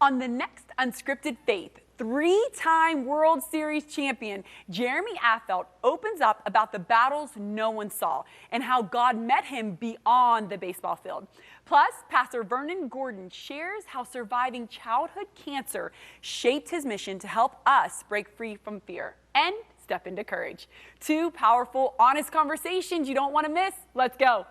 On the next Unscripted Faith, three-time World Series champion Jeremy Affeldt opens up about the battles no one saw and how God met him beyond the baseball field. Plus, Pastor Vernon Gordon shares how surviving childhood cancer shaped his mission to help us break free from fear and step into courage. Two powerful, honest conversations you don't want to miss. Let's go.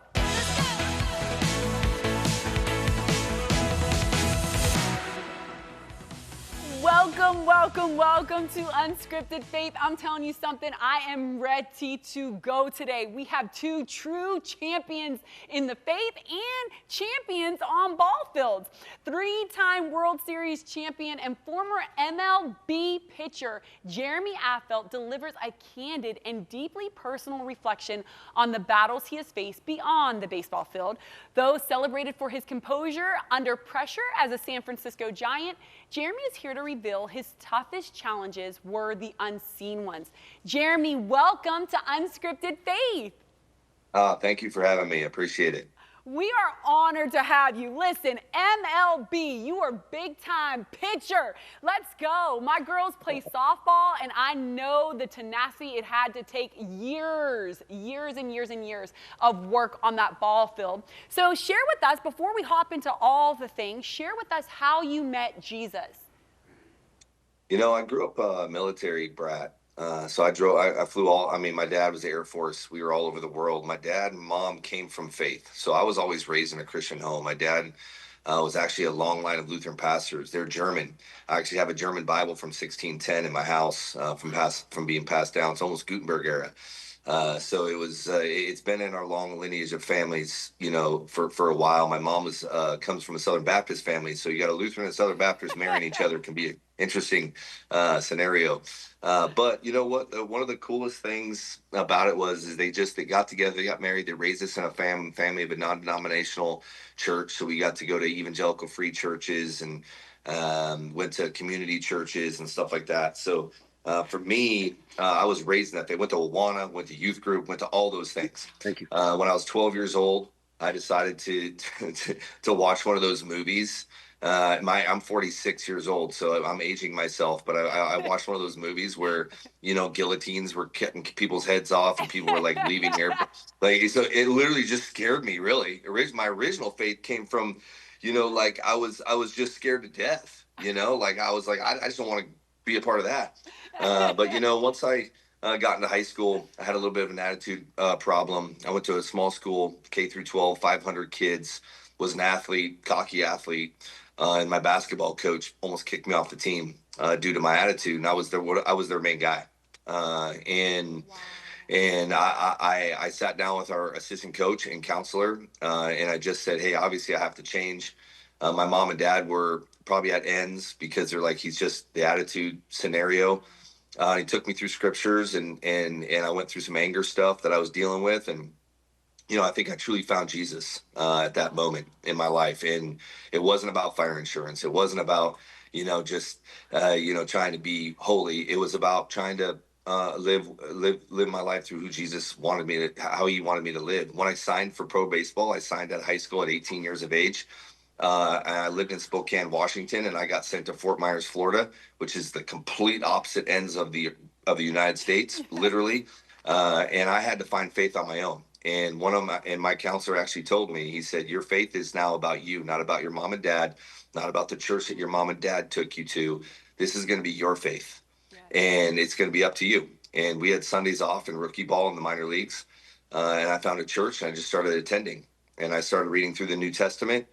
Welcome to Unscripted Faith. I'm telling you something, I am ready to go today. We have two true champions in the faith and champions on ball fields. Three-time World Series champion and former MLB pitcher Jeremy Affeldt delivers a candid and deeply personal reflection on the battles he has faced beyond the baseball field. Though celebrated for his composure under pressure as a San Francisco Giant, Jeremy is here to reveal his toughest challenges were the unseen ones. Jeremy, welcome to Unscripted Faith. Thank you for having me. I appreciate it. We are honored to have you. Listen, MLB, you are big time pitcher. Let's go. My girls play softball, and I know the tenacity it had to take years of work on that ball field. So share with us, before we hop into all the things, share with us how you met Jesus. You know, I grew up a military brat. So I flew my dad was the Air Force. We were all over the world. My dad and mom came from faith. So I was always raised in a Christian home. My dad was actually a long line of Lutheran pastors. They're German. I actually have a German Bible from 1610 in my house from being passed down. It's almost Gutenberg era. So it's been in our long lineage of families, you know, for a while. My mom comes from a Southern Baptist family. So you got a Lutheran and Southern Baptist marrying each other can be an interesting scenario. But you know what? One of the coolest things about it is they got together, they got married, they raised us in a family of a non-denominational church. So we got to go to evangelical free churches and went to community churches and stuff like that. So for me, I was raised in that. They went to Awana, went to youth group, went to all those things. Thank you. When I was 12 years old, I decided to watch one of those movies. I'm 46 years old, so I'm aging myself, but I watched one of those movies where, you know, guillotines were cutting people's heads off and people were like leaving there. So it literally just scared me, really. My original faith came from, you know, like I was just scared to death, you know, like I was like, I just don't want to be a part of that. But, you know, once I got into high school, I had a little bit of an attitude problem. I went to a small school, K through 12, 500 kids, was an athlete, cocky athlete. And my basketball coach almost kicked me off the team due to my attitude. And I was their main guy. And I sat down with our assistant coach and counselor, and I just said, hey, obviously I have to change. My mom and dad were probably at ends because they're like, he's just the attitude scenario. He took me through scriptures and I went through some anger stuff that I was dealing with. And you know, I think I truly found Jesus at that moment in my life. And it wasn't about fire insurance. It wasn't about, you know, just, trying to be holy. It was about trying to live my life through who Jesus how he wanted me to live. When I signed for pro baseball, I signed at high school at 18 years of age. And I lived in Spokane, Washington, and I got sent to Fort Myers, Florida, which is the complete opposite ends of the United States, literally. And I had to find faith on my own. And my counselor actually told me, he said, your faith is now about you, not about your mom and dad, not about the church that your mom and dad took you to. This is going to be your faith. Yes. And it's going to be up to you. And we had Sundays off in rookie ball in the minor leagues. And I found a church and I just started attending, and I started reading through the New Testament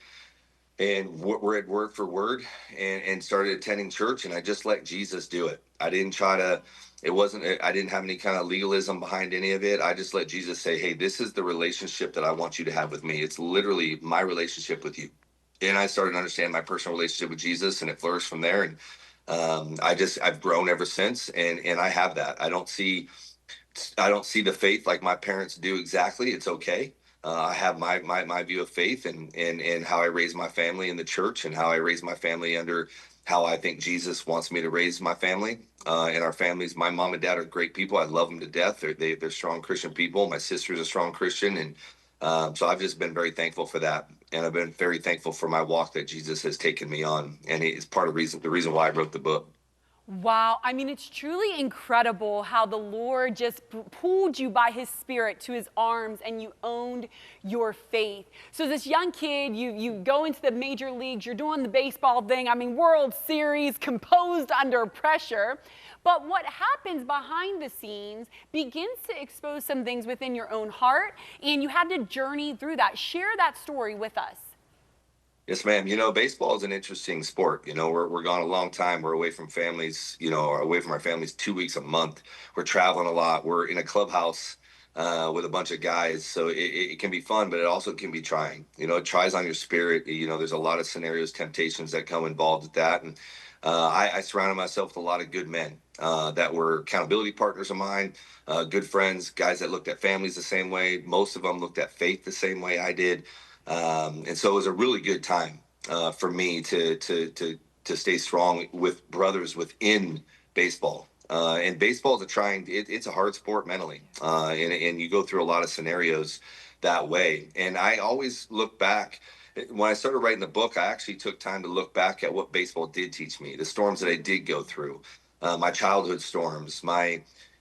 and read word for word and started attending church. And I just let Jesus do it. I didn't I didn't have any kind of legalism behind any of it. I just let Jesus say, hey, this is the relationship that I want you to have with me. It's literally my relationship with you. And I started to understand my personal relationship with Jesus, and it flourished from there. And I've grown ever since. And I have that. I don't see the faith like my parents do exactly. It's okay. I have my view of faith and how I raise my family in the church, and how I raise my family under how I think Jesus wants me to raise my family and our families. My mom and dad are great people. I love them to death. They're strong Christian people. My sister's a strong Christian, and So I've just been very thankful for that. And I've been very thankful for my walk that Jesus has taken me on. And it's part of the reason why I wrote the book. Wow. I mean, it's truly incredible how the Lord just pulled you by his spirit to his arms and you owned your faith. So as this young kid, you go into the major leagues, you're doing the baseball thing. I mean, World Series, composed under pressure. But what happens behind the scenes begins to expose some things within your own heart, and you had to journey through that. Share that story with us. Yes, ma'am. Baseball is an interesting sport. We're gone a long time. We're away from families, away from our families 2 weeks a month. We're traveling a lot. We're in a clubhouse with a bunch of guys. So it can be fun, but it also can be trying. It tries on your spirit. There's a lot of scenarios, temptations that come involved with that. And I surrounded myself with a lot of good men that were accountability partners of mine, good friends, guys that looked at families the same way. Most of them looked at faith the same way I did. And so it was a really good time for me to stay strong with brothers within baseball. And baseball is it's a hard sport mentally, and you go through a lot of scenarios that way. And I always look back. When I started writing the book, I actually took time to look back at what baseball did teach me, the storms that I did go through, my childhood storms,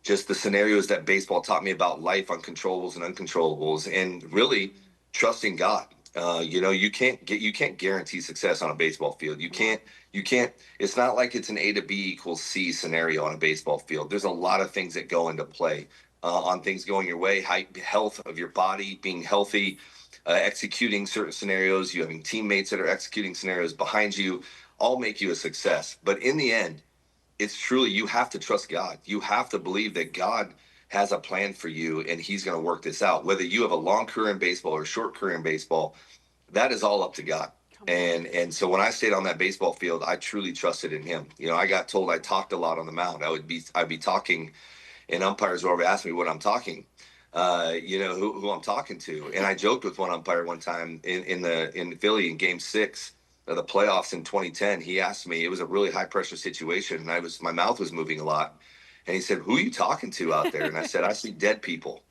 just the scenarios that baseball taught me about life, uncontrollables and uncontrollables, and really trusting God. You can't guarantee success on a baseball field. You can't. It's not like it's an A to B equals C scenario on a baseball field. There's a lot of things that go into play on things going your way, health of your body, being healthy, executing certain scenarios, you having teammates that are executing scenarios behind you, all make you a success. But in the end, it's truly, you have to trust God. You have to believe that God has a plan for you and he's going to work this out. Whether you have a long career in baseball or a short career in baseball, that is all up to God. And so when I stayed on that baseball field, I truly trusted in him. I got told I talked a lot on the mound. I'd be talking, and umpires would ask me what I'm talking, who I'm talking to. And I joked with one umpire one time in Philly in Game 6 of the playoffs in 2010. He asked me, it was a really high pressure situation, and my mouth was moving a lot. And he said, "Who are you talking to out there?" And I said, "I see dead people."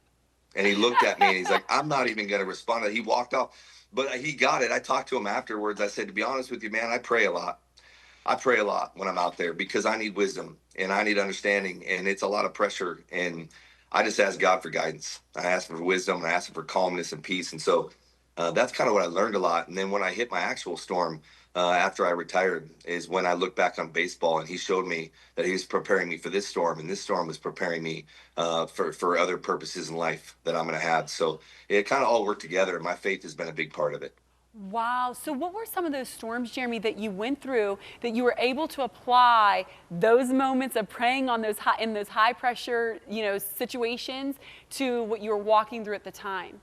And he looked at me and he's like, "I'm not even going to respond to that." He walked off, but he got it. I talked to him afterwards. I said, "To be honest with you, man, I pray a lot. I pray a lot when I'm out there because I need wisdom and I need understanding, and it's a lot of pressure. And I just ask God for guidance. I ask for wisdom, and I ask for calmness and peace." And so that's kind of what I learned a lot. And then when I hit my actual storm after I retired is when I looked back on baseball, and he showed me that he was preparing me for this storm, and this storm was preparing me for other purposes in life that I'm going to have. So it kind of all worked together, and my faith has been a big part of it. Wow. So what were some of those storms, Jeremy, that you went through that you were able to apply those moments of praying on those high pressure, situations to what you were walking through at the time?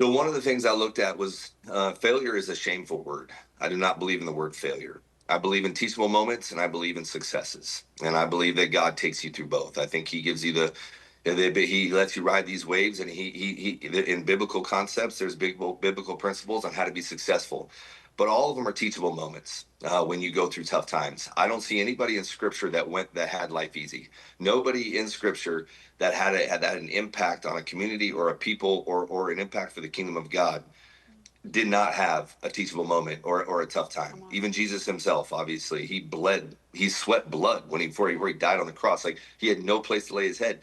So one of the things I looked at was failure is a shameful word. I do not believe in the word failure. I believe in teachable moments, and I believe in successes. And I believe that God takes you through both. I think he gives you he lets you ride these waves, and he in biblical concepts, there's biblical principles on how to be successful. But all of them are teachable moments when you go through tough times. I don't see anybody in Scripture that had life easy. Nobody in Scripture that had an impact on a community or a people or an impact for the kingdom of God did not have a teachable moment or a tough time. Even Jesus himself, obviously, he sweat blood before he died on the cross. Like, he had no place to lay his head.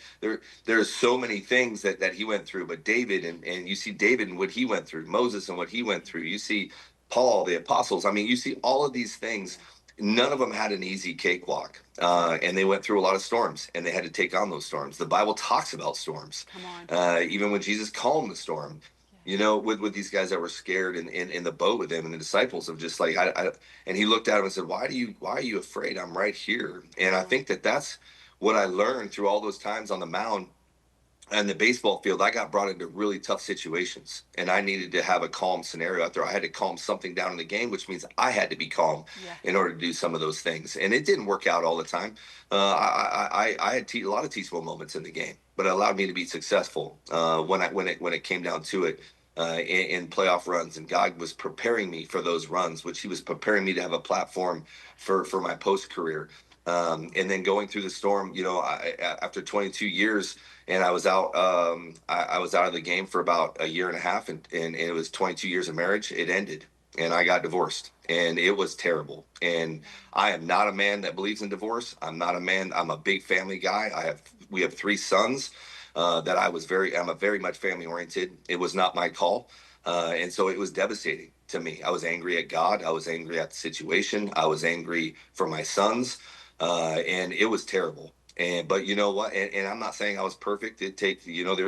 There's so many things that he went through. But David, and you see David and what he went through, Moses and what he went through. You see Paul, the apostles. I mean, you see all of these things. None of them had an easy cakewalk, and they went through a lot of storms, and they had to take on those storms. The Bible talks about storms, even when Jesus calmed the storm. With these guys that were scared in the boat with him, and the disciples of just like, and he looked at him and said, why are you afraid? I'm right here. And I think that's what I learned through all those times on the mound and the baseball field. I got brought into really tough situations, and I needed to have a calm scenario out there. I had to calm something down in the game, which means I had to be calm in order to do some of those things. And it didn't work out all the time. I had a lot of teachable moments in the game, but it allowed me to be successful when it came down to it. In playoff runs, and God was preparing me for those runs, which he was preparing me to have a platform for my post career. And then going through the storm, after 22 years, and I was out, I was out of the game for about a year and a half, and it was 22 years of marriage. It ended, and I got divorced, and it was terrible. And I am not a man that believes in divorce. I'm not a man. I'm a big family guy. We have 3 sons. I'm a very much family oriented. It was not my call. And so it was devastating to me. I was angry at God. I was angry at the situation. I was angry for my sons. And it was terrible. But you know what? And I'm not saying I was perfect. It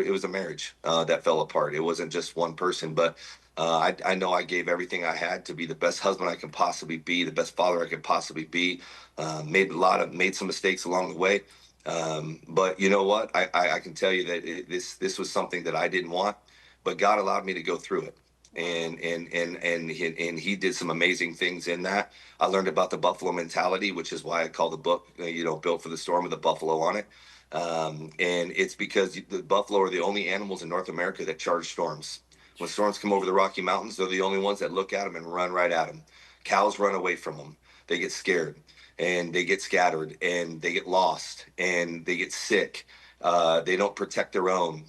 was a marriage that fell apart. It wasn't just one person, but I know I gave everything I had to be the best husband I can possibly be, the best father I could possibly be. Made some mistakes along the way. But you know what? I can tell you that this was something that I didn't want, but God allowed me to go through it. And he did some amazing things in that. I learned about the buffalo mentality, which is why I call the book, Built for the Storm, with a buffalo on it. And it's because the buffalo are the only animals in North America that charge storms. When storms come over the Rocky Mountains, they're the only ones that look at them and run right at them. Cows run away from them. They get scared, and they get scattered, and they get lost, and they get sick. They don't protect their own.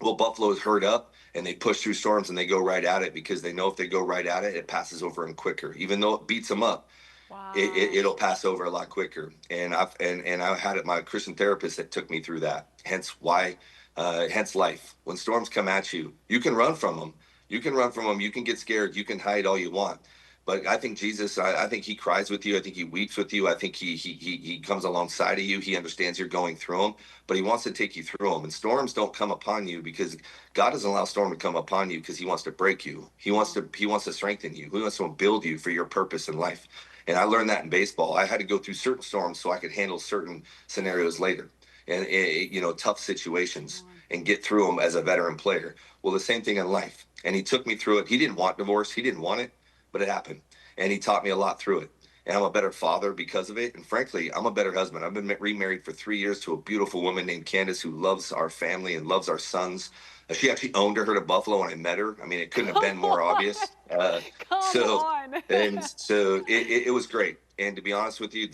Well, buffaloes herd up, and they push through storms, and they go right at it, because they know if they go right at it, it passes over them quicker. Even though it beats them up, wow, it'll pass over a lot quicker. And I had my Christian therapist that took me through that. Hence life. When storms come at you, you can run from them. You can get scared. You can hide all you want. But I think Jesus, I think he cries with you. I think he weeps with you. I think he comes alongside of you. He understands you're going through them, but he wants to take you through them. And storms don't come upon you because God doesn't allow storm to come upon you because he wants to break you. He wants to strengthen you. He wants to build you for your purpose in life. And I learned that in baseball. I had to go through certain storms so I could handle certain scenarios later, and tough situations, and get through them as a veteran player. Well, the same thing in life. And he took me through it. He didn't want divorce. He didn't want it. But it happened, and he taught me a lot through it. And I'm a better father because of it. And frankly, I'm a better husband. I've been remarried for 3 years to a beautiful woman named Candace who loves our family and loves our sons. She actually owned her to Buffalo when I met her. I mean, it couldn't have been more obvious. On. And so it was great. And to be honest with you,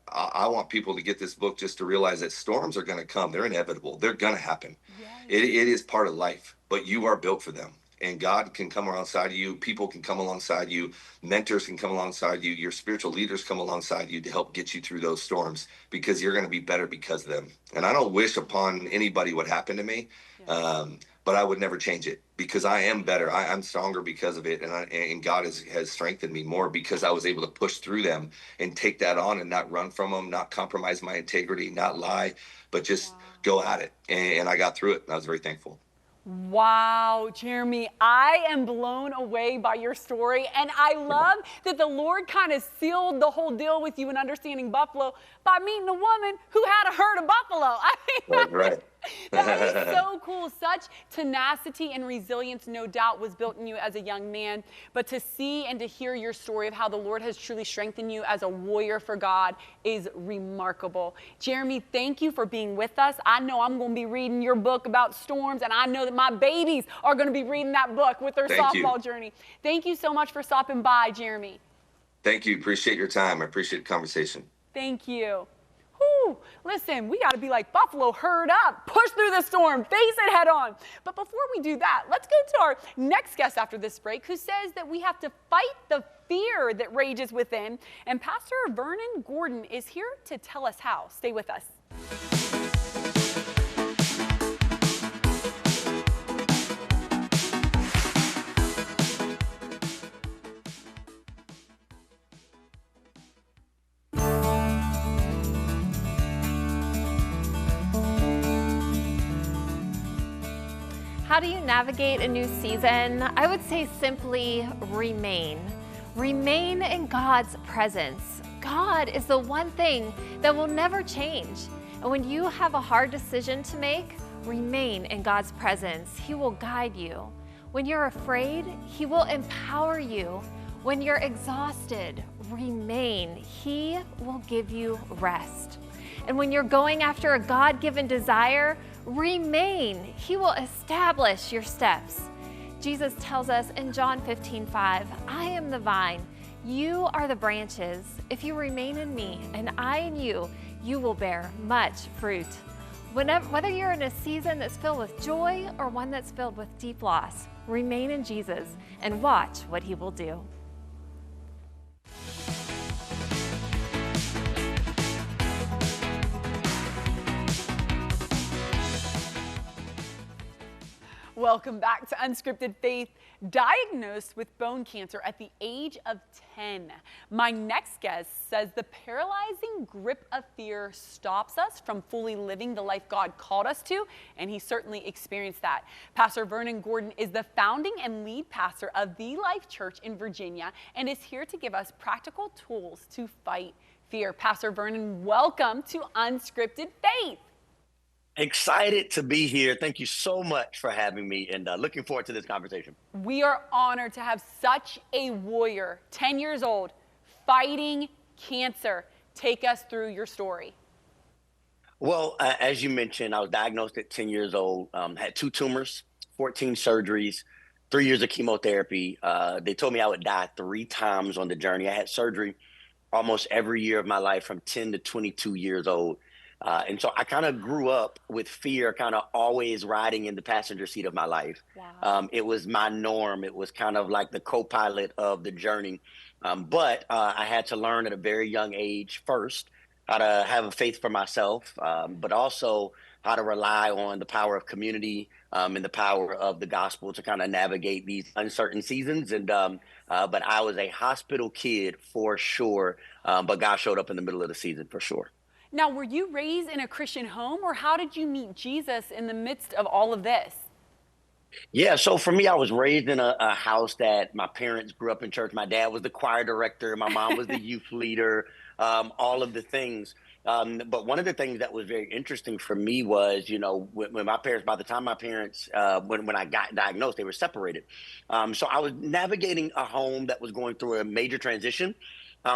I want people to get this book just to realize that storms are going to come. They're inevitable. They're going to happen. Yes. It is part of life, but you are built for them. And God can come alongside of you. People can come alongside you. Mentors can come alongside you. Your spiritual leaders come alongside you to help get you through those storms, because you're going to be better because of them. And I don't wish upon anybody what happened to me, but I would never change it, because I am better. I'm stronger because of it. And God has strengthened me more because I was able to push through them and take that on and not run from them, not compromise my integrity, not lie, but just go at it. And I got through it, and I was very thankful. Wow, Jeremy, I am blown away by your story. And I love that the Lord kind of sealed the whole deal with you in understanding buffalo by meeting a woman who had a herd of buffalo. I mean, right. That is so cool. Such tenacity and resilience, no doubt, was built in you as a young man. But to see and to hear your story of how the Lord has truly strengthened you as a warrior for God is remarkable. Jeremy, thank you for being with us. I know I'm going to be reading your book about storms, and I know that my babies are going to be reading that book with their softball journey. Thank you so much for stopping by, Jeremy. Thank you. Appreciate your time. I appreciate the conversation. Thank you. Whew. Listen, we got to be like buffalo, herd up, push through the storm, face it head on. But before we do that, let's go to our next guest after this break, who says that we have to fight the fear that rages within. And Pastor Vernon Gordon is here to tell us how. Stay with us. How do you navigate a new season? I would say simply remain. Remain in God's presence. God is the one thing that will never change. And when you have a hard decision to make, remain in God's presence. He will guide you. When you're afraid, He will empower you. When you're exhausted, remain. He will give you rest. And when you're going after a God-given desire, remain. He will establish your steps. Jesus tells us in John 15:5, I am the vine, You are the branches. If you remain in me and I in you, you will bear much fruit. Whether you're in a season that's filled with joy or one that's filled with deep loss, remain in Jesus and watch what he will do. Welcome back to Unscripted Faith. Diagnosed with bone cancer at the age of 10. My next guest says the paralyzing grip of fear stops us from fully living the life God called us to, and he certainly experienced that. Pastor Vernon Gordon is the founding and lead pastor of The Life Church in Virginia and is here to give us practical tools to fight fear. Pastor Vernon, welcome to Unscripted Faith. Excited to be here. Thank you so much for having me, and looking forward to this conversation. We are honored to have such a warrior, 10 years old, fighting cancer. Take us through your story. Well, as you mentioned, I was diagnosed at 10 years old, had 2 tumors, 14 surgeries, 3 years of chemotherapy. They told me I would die 3 times on the journey. I had surgery almost every year of my life from 10 to 22 years old. And so I kind of grew up with fear, kind of always riding in the passenger seat of my life. Wow. It was my norm. It was kind of like the co-pilot of the journey. But I had to learn at a very young age first how to have a faith for myself, but also how to rely on the power of community and the power of the gospel to kind of navigate these uncertain seasons. And but I was a hospital kid for sure, but God showed up in the middle of the season for sure. Now, were you raised in a Christian home, or how did you meet Jesus in the midst of all of this? Yeah, so for me, I was raised in a house that my parents grew up in church. My dad was the choir director, my mom was the youth leader, all of the things. But one of the things that was very interesting for me was, you know, when my parents, by the time my parents, when I got diagnosed, they were separated. So I was navigating a home that was going through a major transition.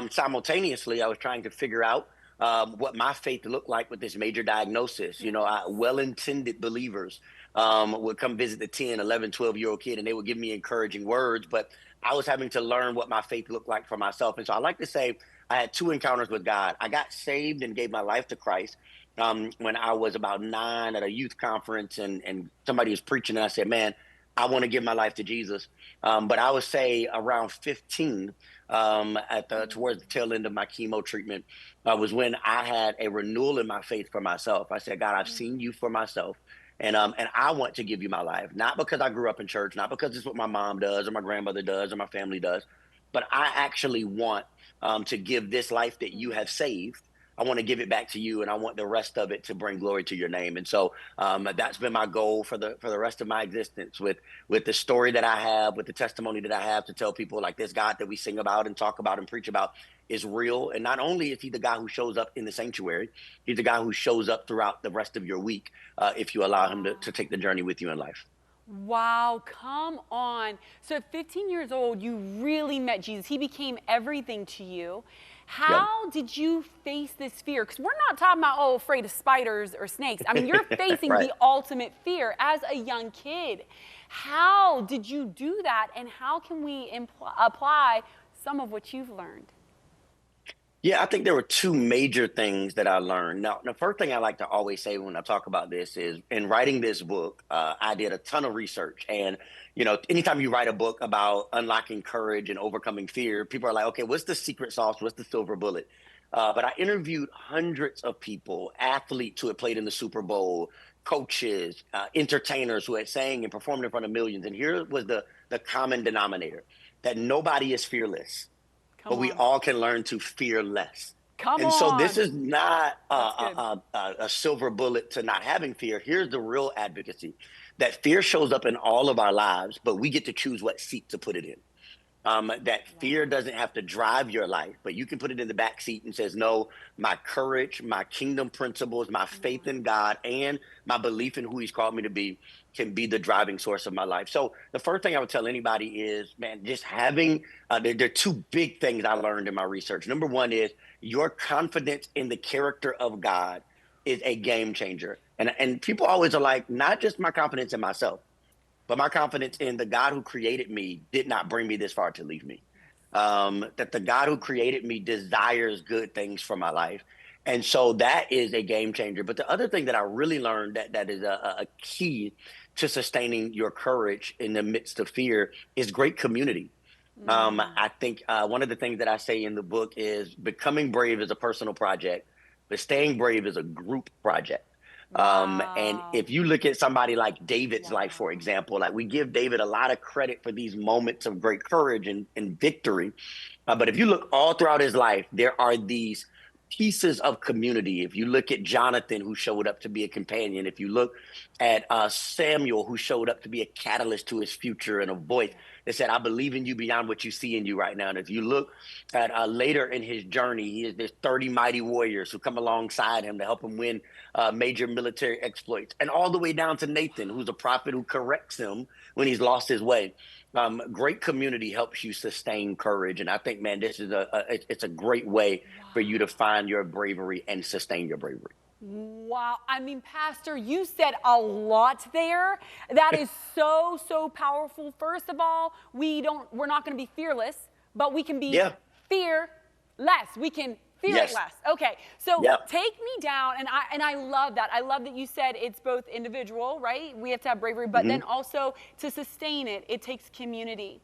Simultaneously, I was trying to figure out what my faith looked like with this major diagnosis. You know, well-intended believers would come visit the 10, 11, 12-year-old kid, and they would give me encouraging words. But I was having to learn what my faith looked like for myself. And so I like to say I had 2 encounters with God. I got saved and gave my life to Christ when I was about 9 at a youth conference, and somebody was preaching, and I said, man, I want to give my life to Jesus. But I would say around 15, towards the tail end of my chemo treatment, was when I had a renewal in my faith for myself. I said, God, I've seen you for myself. And I want to give you my life, not because I grew up in church, not because it's what my mom does or my grandmother does or my family does, but I actually want to give this life that you have saved. I want to give it back to you, and I want the rest of it to bring glory to your name. And so that's been my goal for the rest of my existence, with the story that I have, with the testimony that I have to tell people, like, this God that we sing about and talk about and preach about is real. And not only is he the guy who shows up in the sanctuary, he's the guy who shows up throughout the rest of your week if you allow him to take the journey with you in life. Wow, come on. So at 15 years old, you really met Jesus. He became everything to you. How did you face this fear? Because we're not talking about, afraid of spiders or snakes. I mean, you're facing Right. the ultimate fear as a young kid. How did you do that, and how can we apply some of what you've learned? Yeah, I think there were 2 major things that I learned. Now, the first thing I like to always say when I talk about this is, in writing this book, I did a ton of research. And, you know, anytime you write a book about unlocking courage and overcoming fear, people are like, okay, what's the secret sauce? What's the silver bullet? But I interviewed hundreds of people, athletes who had played in the Super Bowl, coaches, entertainers who had sang and performed in front of millions. And here was the common denominator, that nobody is fearless. But we all can learn to fear less. And so this is not a silver bullet to not having fear. Here's the real advocacy, that fear shows up in all of our lives, but we get to choose what seat to put it in. That fear doesn't have to drive your life, but you can put it in the back seat and says, no, my courage, my kingdom principles, my faith in God, and my belief in who he's called me to be can be the driving source of my life. So the first thing I would tell anybody is, man, just having, there are 2 big things I learned in my research. Number 1 is your confidence in the character of God is a game changer. And people always are like, not just my confidence in myself, but my confidence in the God who created me did not bring me this far to leave me. that the God who created me desires good things for my life. And so that is a game changer. But the other thing that I really learned that is a key to sustaining your courage in the midst of fear is great community. I think one of the things that I say in the book is becoming brave is a personal project, but staying brave is a group project. And if you look at somebody like David's life, for example, like we give David a lot of credit for these moments of great courage and victory. But if you look all throughout his life, there are these pieces of community. If you look at Jonathan, who showed up to be a companion, if you look at Samuel, who showed up to be a catalyst to his future and a voice that said, I believe in you beyond what you see in you right now. And if you look at later in his journey, there's 30 mighty warriors who come alongside him to help him win major military exploits. And all the way down to Nathan, who's a prophet who corrects him when he's lost his way. Great community helps you sustain courage. And I think, man, this is it's a great way for you to find your bravery and sustain your bravery. Wow. I mean, Pastor, you said a lot there. That is so, so powerful. First of all, we're not going to be fearless, but we can be fearless. We can fear it less. Okay. So take me down. And I love that. I love that you said it's both individual, right? We have to have bravery, but then also to sustain it, it takes community.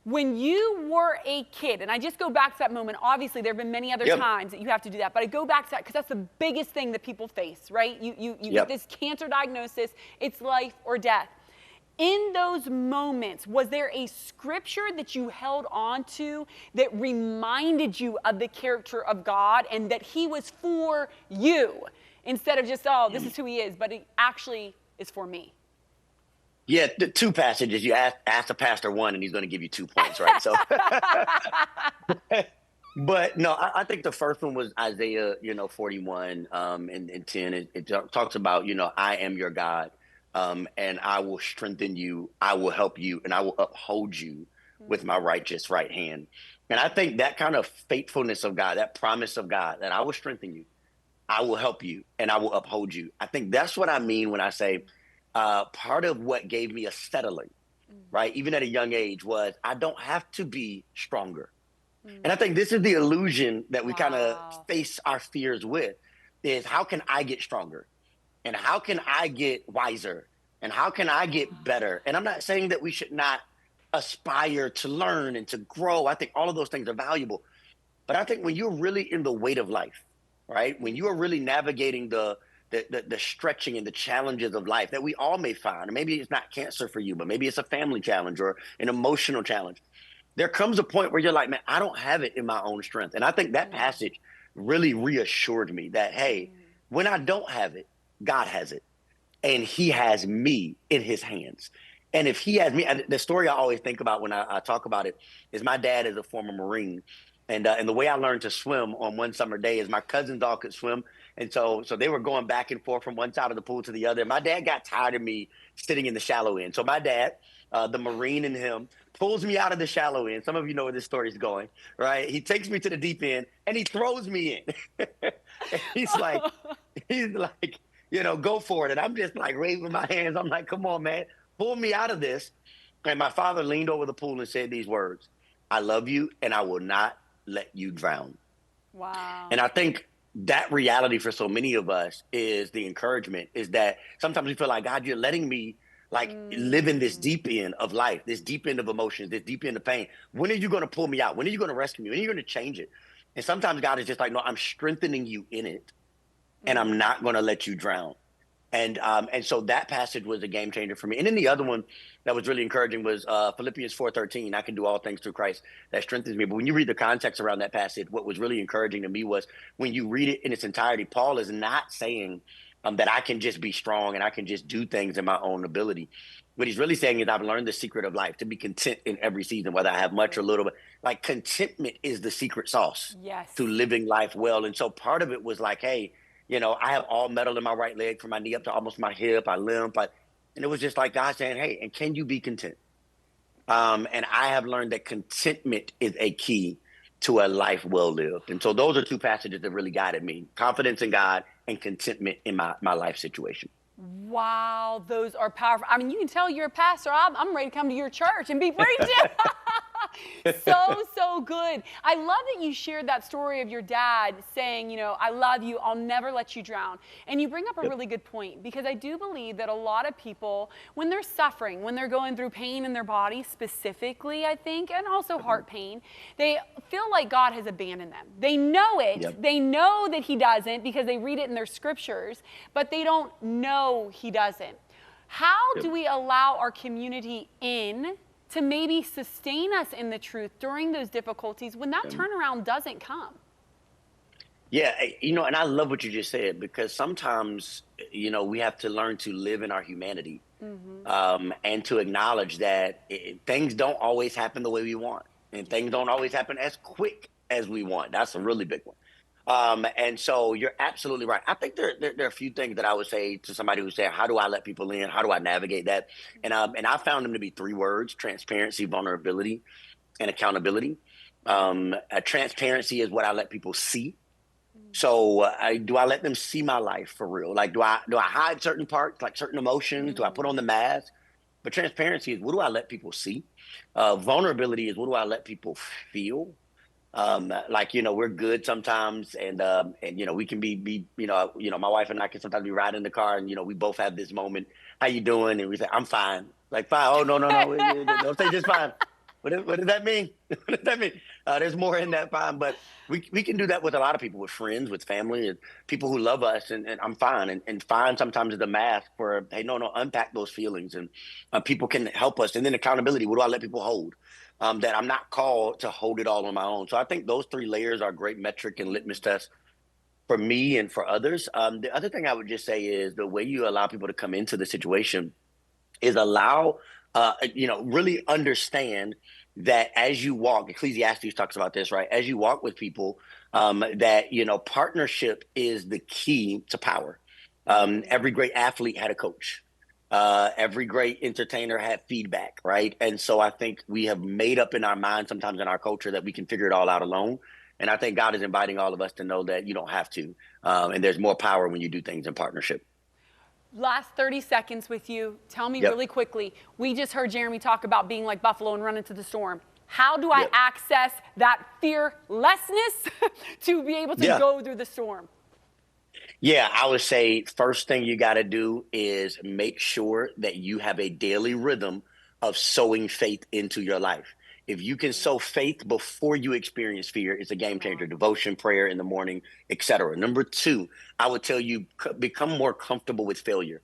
When you were a kid, and I just go back to that moment, obviously there have been many other times that you have to do that, but I go back to that because that's the biggest thing that people face, right? You get this cancer diagnosis, it's life or death. In those moments, was there a scripture that you held on to that reminded you of the character of God and that he was for you instead of just, oh, this is who he is, but he actually is for me? Yeah, the two passages. You ask the pastor one, and he's going to give you 2 points, right? So, but no, I think the first one was Isaiah, 41 and 10. It talks about, I am your God, and I will strengthen you, I will help you, and I will uphold you with my righteous right hand. And I think that kind of faithfulness of God, that promise of God, that I will strengthen you, I will help you, and I will uphold you. I think that's what I mean when I say, part of what gave me a settling, right, even at a young age, was I don't have to be stronger. And I think this is the illusion that we kind of face our fears with, is how can I get stronger? And how can I get wiser? And how can I get better? And I'm not saying that we should not aspire to learn and to grow. I think all of those things are valuable. But I think when you're really in the weight of life, right, when you are really navigating the stretching and the challenges of life that we all may find, and maybe it's not cancer for you, but maybe it's a family challenge or an emotional challenge, there comes a point where you're like, man, I don't have it in my own strength. And I think that passage really reassured me that, hey, when I don't have it, God has it. And he has me in his hands. And if he has me, the story I always think about when I talk about it is my dad is a former Marine. And the way I learned to swim on one summer day is my cousins all could swim. And so they were going back and forth from one side of the pool to the other. And my dad got tired of me sitting in the shallow end. So my dad, the Marine in him, pulls me out of the shallow end. Some of you know where this story is going, right? He takes me to the deep end and he throws me in. he's like, go for it. And I'm just like waving my hands. I'm like, come on, man, pull me out of this. And my father leaned over the pool and said these words: I love you and I will not let you drown. Wow. And I think that reality for so many of us is the encouragement, is that sometimes we feel like, God, you're letting me live in this deep end of life, this deep end of emotions, this deep end of pain. When are you going to pull me out? When are you going to rescue me? When are you going to change it? And sometimes God is just like, no, I'm strengthening you in it, and I'm not going to let you drown. And so that passage was a game changer for me. And then the other one that was really encouraging was Philippians 4:13. I can do all things through Christ that strengthens me. But when you read the context around that passage, what was really encouraging to me was when you read it in its entirety, Paul is not saying that I can just be strong and I can just do things in my own ability. What he's really saying is I've learned the secret of life, to be content in every season, whether I have much or little. But like, contentment is the secret sauce to living life well. And so part of it was like, hey, I have all metal in my right leg from my knee up to almost my hip. I limp. And it was just like God saying, hey, and can you be content? And I have learned that contentment is a key to a life well lived. And so those are two passages that really guided me: confidence in God and contentment in my life situation. Wow, those are powerful. I mean, you can tell you're a pastor. I'm ready to come to your church and be preaching. So good. I love that you shared that story of your dad saying, I love you, I'll never let you drown. And you bring up a really good point, because I do believe that a lot of people, when they're suffering, when they're going through pain in their body specifically, I think, and also heart pain, they feel like God has abandoned them. They know it. Yep. They know that he doesn't because they read it in their scriptures, but they don't know he doesn't. How do we allow our community in to maybe sustain us in the truth during those difficulties when that turnaround doesn't come? Yeah, and I love what you just said, because sometimes, we have to learn to live in our humanity, and to acknowledge that things don't always happen the way we want, and things don't always happen as quick as we want. That's a really big one. And so you're absolutely right. I think there are a few things that I would say to somebody who's saying, how do I let people in? How do I navigate that? And I found them to be 3 words: transparency, vulnerability, and accountability. Transparency is what I let people see. So do I let them see my life for real? Like, do I hide certain parts, like certain emotions? Do I put on the mask? But transparency is, what do I let people see? Vulnerability is, what do I let people feel? We're good sometimes, and we can be my wife and I can sometimes be riding in the car, and we both have this moment. How you doing? And we say, I'm fine. Like, fine. Oh, no. Don't say just fine. What does that mean? What does that mean? There's more in that fine, but we can do that with a lot of people, with friends, with family, and people who love us, and I'm fine. And fine sometimes is a mask for, hey, no, unpack those feelings, and people can help us. And then accountability, what do I let people hold? That I'm not called to hold it all on my own. So I think those 3 layers are a great metric and litmus test for me and for others. The other thing I would just say is, the way you allow people to come into the situation is allow, really understand that as you walk, Ecclesiastes talks about this, right? As you walk with people, that, partnership is the key to power. Every great athlete had a coach. Every great entertainer had feedback, right? And so I think we have made up in our mind, sometimes in our culture, that we can figure it all out alone. And I think God is inviting all of us to know that you don't have to. And there's more power when you do things in partnership. Last 30 seconds with you. Tell me really quickly. We just heard Jeremy talk about being like Buffalo and run into the storm. How do I access that fearlessness to be able to go through the storm? Yeah, I would say first thing you got to do is make sure that you have a daily rhythm of sowing faith into your life. If you can sow faith before you experience fear, it's a game changer. Devotion, prayer in the morning, etc. Number 2, I would tell you, become more comfortable with failure.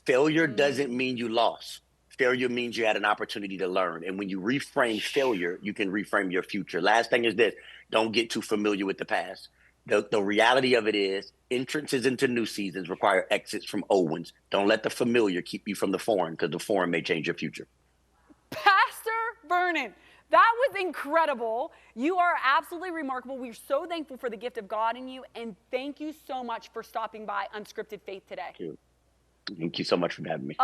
Failure doesn't mean you lost. Failure means you had an opportunity to learn. And when you reframe failure, you can reframe your future. Last thing is this: don't get too familiar with the past. The reality of it is, entrances into new seasons require exits from old ones. Don't let the familiar keep you from the foreign, because the foreign may change your future. Pastor Vernon, that was incredible. You are absolutely remarkable. We're so thankful for the gift of God in you, and thank you so much for stopping by Unscripted Faith today. Thank you so much for having me.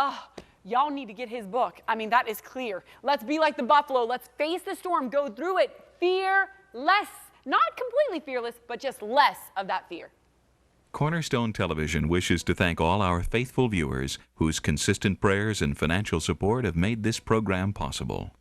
Y'all need to get his book. I mean, that is clear. Let's be like the buffalo. Let's face the storm, go through it, fearless. Not completely fearless, but just less of that fear. Cornerstone Television wishes to thank all our faithful viewers whose consistent prayers and financial support have made this program possible.